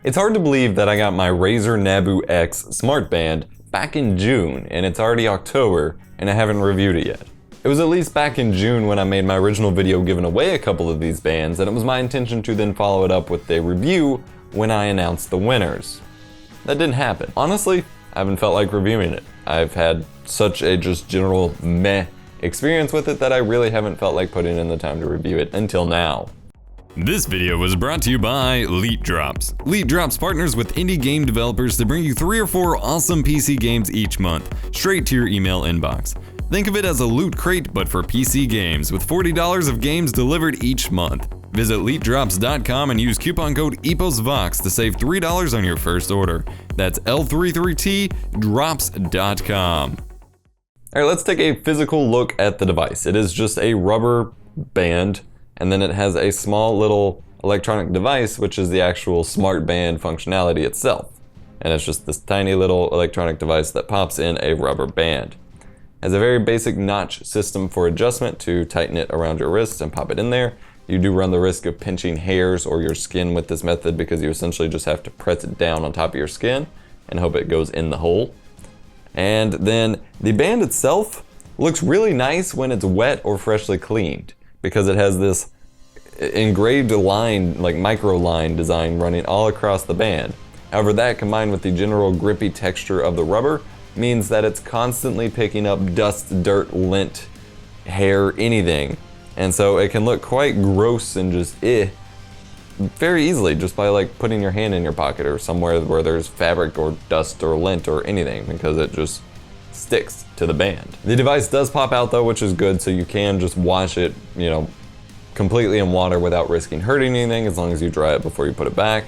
It's hard to believe that I got my Razer Nabu X smart band back in June and it's already October and I haven't reviewed it yet. It was at least back in June when I made my original video giving away a couple of these bands, and it was my intention to then follow it up with a review when I announced the winners. That didn't happen. Honestly, I haven't felt like reviewing it. I've had such a just general meh experience with it that I really haven't felt like putting in the time to review it until now. This video was brought to you by Leet Drops. Leet Drops partners with indie game developers to bring you 3 or 4 awesome PC games each month, straight to your email inbox. Think of it as a loot crate, but for PC games, with $40 of games delivered each month. Visit LeetDrops.com and use coupon code EPOSVOX to save $3 on your first order. That's L33T drops.com. Alright, let's take a physical look at the device. It is just a rubber band, and then it has a small little electronic device, which is the actual smart band functionality itself. And it's just this tiny little electronic device that pops in a rubber band. It has a very basic notch system for adjustment to tighten it around your wrist and pop it in there. You do run the risk of pinching hairs or your skin with this method because you essentially just have to press it down on top of your skin and hope it goes in the hole. And then the band itself looks really nice when it's wet or freshly cleaned because it has this engraved line, like micro line design running all across the band. However, that combined with the general grippy texture of the rubber means that it's constantly picking up dust, dirt, lint, hair, anything. And so it can look quite gross and just very easily just by like putting your hand in your pocket or somewhere where there's fabric or dust or lint or anything, because it just sticks to the band. The device does pop out though, which is good, so you can just wash it, completely in water without risking hurting anything as long as you dry it before you put it back.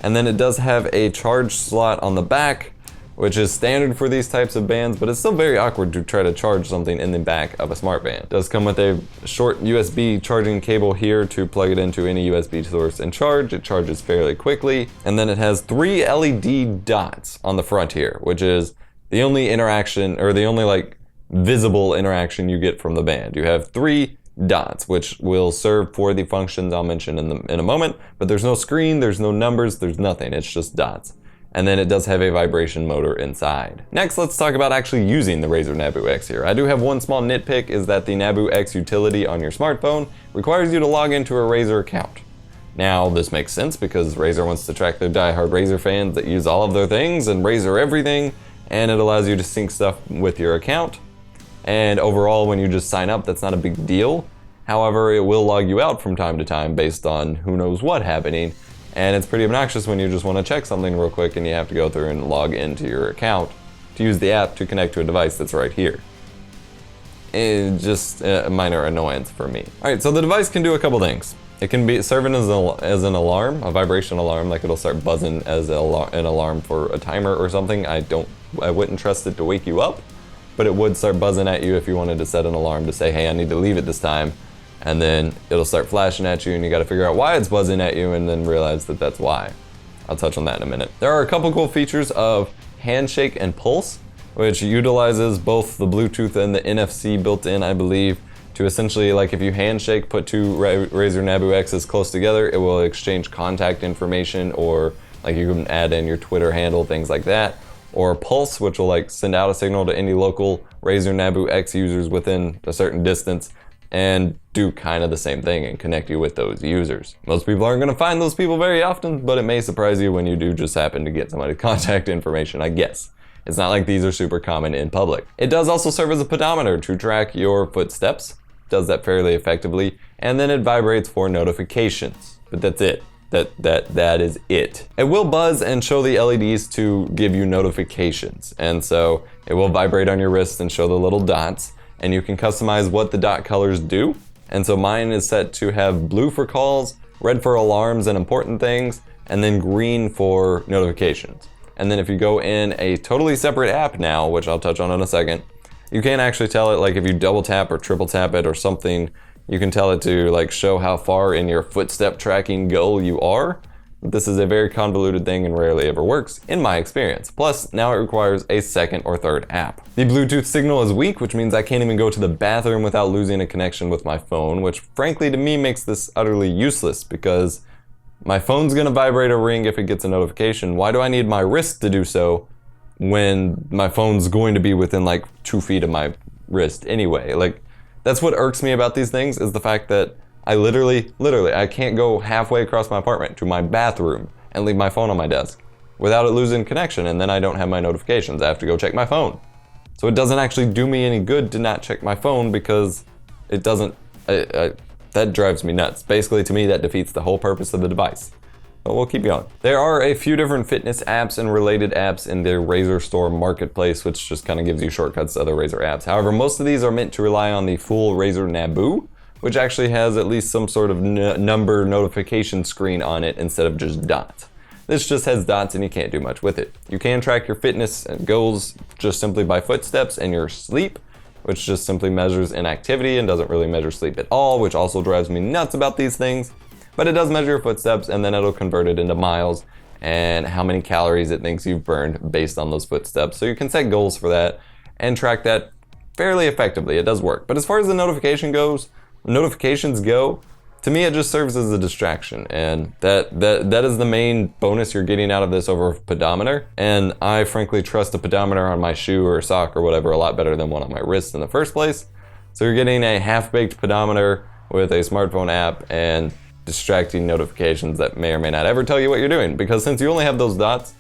And then it does have a charge slot on the back, which is standard for these types of bands, but it's still very awkward to try to charge something in the back of a smart band. It does come with a short USB charging cable here to plug it into any USB source and charge. It charges fairly quickly. And then it has 3 LED dots on the front here, which is the only interaction, or the only visible interaction you get from the band. You have 3 dots, which will serve for the functions I'll mention in a moment, but there's no screen, there's no numbers, there's nothing, it's just dots. And then it does have a vibration motor inside. Next, let's talk about actually using the Razer Nabu X here. I do have one small nitpick, is that the Nabu X utility on your smartphone requires you to log into a Razer account. Now, this makes sense because Razer wants to track their diehard Razer fans that use all of their things and Razer everything, and it allows you to sync stuff with your account. And overall, when you just sign up, that's not a big deal. However, it will log you out from time to time based on who knows what happening. And it's pretty obnoxious when you just want to check something real quick and you have to go through and log into your account to use the app to connect to a device that's right here. It's just a minor annoyance for me. Alright, so the device can do a couple things. It can be serving as an alarm, a vibration alarm, like it'll start buzzing as an alarm for a timer or something. I wouldn't trust it to wake you up, but it would start buzzing at you if you wanted to set an alarm to say, hey, I need to leave it this time. And then it'll start flashing at you and you gotta figure out why it's buzzing at you and then realize that that's why. I'll touch on that in a minute. There are a couple cool features of handshake and pulse, which utilizes both the Bluetooth and the NFC built in, I believe, to essentially, like if you handshake, put 2 Razer Nabu X's close together, it will exchange contact information, or like you can add in your Twitter handle, things like that. Or pulse, which will send out a signal to any local Razer Nabu X users within a certain distance, and do kind of the same thing and connect you with those users. Most people aren't going to find those people very often, but it may surprise you when you do just happen to get somebody's contact information, I guess. It's not like these are super common in public. It does also serve as a pedometer to track your footsteps, does that fairly effectively, and then it vibrates for notifications. But that's it. That is it. It will buzz and show the LEDs to give you notifications, and so it will vibrate on your wrist and show the little dots, and you can customize what the dot colors do. And so mine is set to have blue for calls, red for alarms and important things, and then green for notifications. And then if you go in a totally separate app now, which I'll touch on in a second, you can actually tell it, like if you double tap or triple tap it or something, you can tell it to show how far in your footstep tracking goal you are. This is a very convoluted thing and rarely ever works, in my experience. Plus, now it requires a second or third app. The Bluetooth signal is weak, which means I can't even go to the bathroom without losing a connection with my phone, which frankly to me makes this utterly useless because My phone's gonna vibrate or ring if it gets a notification. Why do I need my wrist to do so when my phone's going to be within like 2 feet of my wrist anyway? Like, that's what irks me about these things, is the fact that I literally, I can't go halfway across my apartment to my bathroom and leave my phone on my desk without it losing connection, and then I don't have my notifications. I have to go check my phone. So it doesn't actually do me any good to not check my phone, because it doesn't, that drives me nuts. Basically, to me, that defeats the whole purpose of the device. But we'll keep going. There are a few different fitness apps and related apps in their Razer Store marketplace, which just kind of gives you shortcuts to other Razer apps. However, most of these are meant to rely on the full Razer Naboo, which actually has at least some sort of number notification screen on it instead of just dots. This just has dots and you can't do much with it. You can track your fitness goals just simply by footsteps and your sleep, which just simply measures inactivity and doesn't really measure sleep at all, which also drives me nuts about these things. But it does measure your footsteps, and then it'll convert it into miles and how many calories it thinks you've burned based on those footsteps. So you can set goals for that and track that fairly effectively. It does work. But as far as the notifications go, to me it just serves as a distraction, and that is the main bonus you're getting out of this over a pedometer. And I frankly trust a pedometer on my shoe or sock or whatever a lot better than one on my wrist in the first place. So you're getting a half-baked pedometer with a smartphone app and distracting notifications that may or may not ever tell you what you're doing, because since you only have those dots,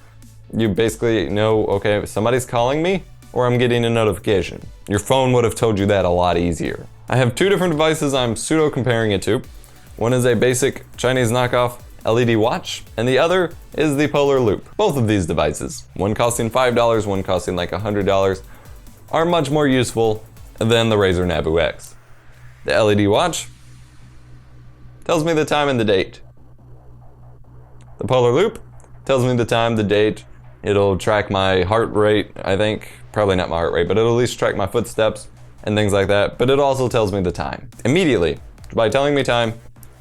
you basically know, okay, somebody's calling me or I'm getting a notification. Your phone would have told you that a lot easier. I have two different devices I'm pseudo comparing it to. One is a basic Chinese knockoff LED watch, and the other is the Polar Loop. Both of these devices, one costing $5, one costing like $100, are much more useful than the Razer Naboo X. The LED watch tells me the time and the date. The Polar Loop tells me the time, the date. It'll track my heart rate, I think. Probably not my heart rate, but it'll at least track my footsteps and things like that. But it also tells me the time. Immediately, by telling me time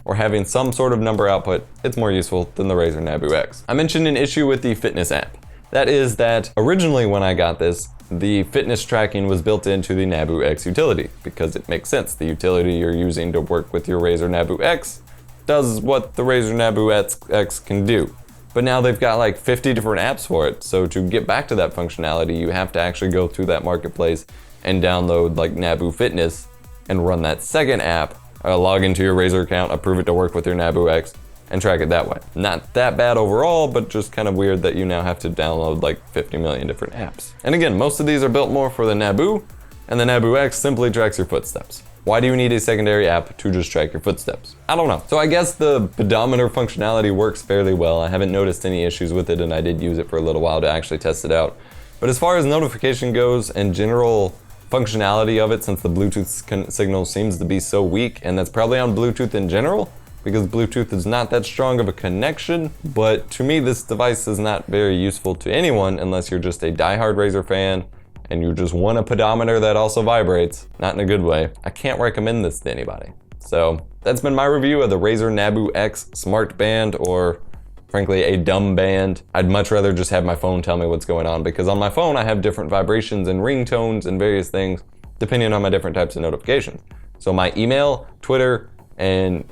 or having some sort of number output, it's more useful than the Razer Naboo X. I mentioned an issue with the fitness app. That is that originally when I got this, the fitness tracking was built into the Naboo X utility, because it makes sense. The utility you're using to work with your Razer Naboo X does what the Razer Naboo X can do. But now they've got like 50 different apps for it. So to get back to that functionality, you have to actually go through that marketplace and download like Naboo Fitness and run that second app, log into your Razer account, approve it to work with your Naboo X, and track it that way. Not that bad overall, but just kind of weird that you now have to download like 50 million different apps. And again, most of these are built more for the Naboo, and the Naboo X simply tracks your footsteps. Why do you need a secondary app to just track your footsteps? I don't know. So I guess the pedometer functionality works fairly well. I haven't noticed any issues with it, and I did use it for a little while to actually test it out. But as far as notification goes and general functionality of it, since the Bluetooth signal seems to be so weak, and that's probably on Bluetooth in general, because Bluetooth is not that strong of a connection. But to me, this device is not very useful to anyone unless you're just a diehard Razer fan and you just want a pedometer that also vibrates, not in a good way. I can't recommend this to anybody. So that's been my review of the Razer Naboo X Smart Band, or frankly, a dumb band. I'd much rather just have my phone tell me what's going on, because on my phone I have different vibrations and ringtones and various things depending on my different types of notifications. So my email, Twitter, and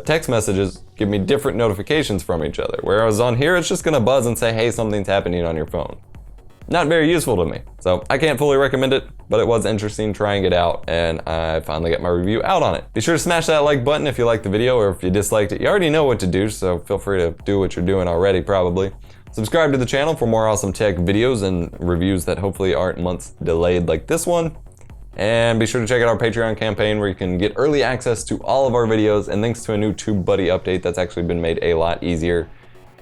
text messages give me different notifications from each other. Whereas on here, it's just gonna buzz and say, hey, something's happening on your phone. Not very useful to me. So I can't fully recommend it, but it was interesting trying it out, and I finally got my review out on it. Be sure to smash that like button if you liked the video, or if you disliked it. You already know what to do, so feel free to do what you're doing already, probably. Subscribe to the channel for more awesome tech videos and reviews that hopefully aren't months delayed like this one. And be sure to check out our Patreon campaign, where you can get early access to all of our videos and links to a new TubeBuddy update that's actually been made a lot easier,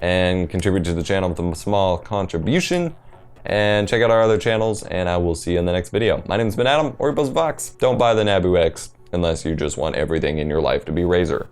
and contribute to the channel with a small contribution. And check out our other channels, and I will see you in the next video. My name's been Adam, or Vox. Don't buy the Naboo X unless you just want everything in your life to be Razer.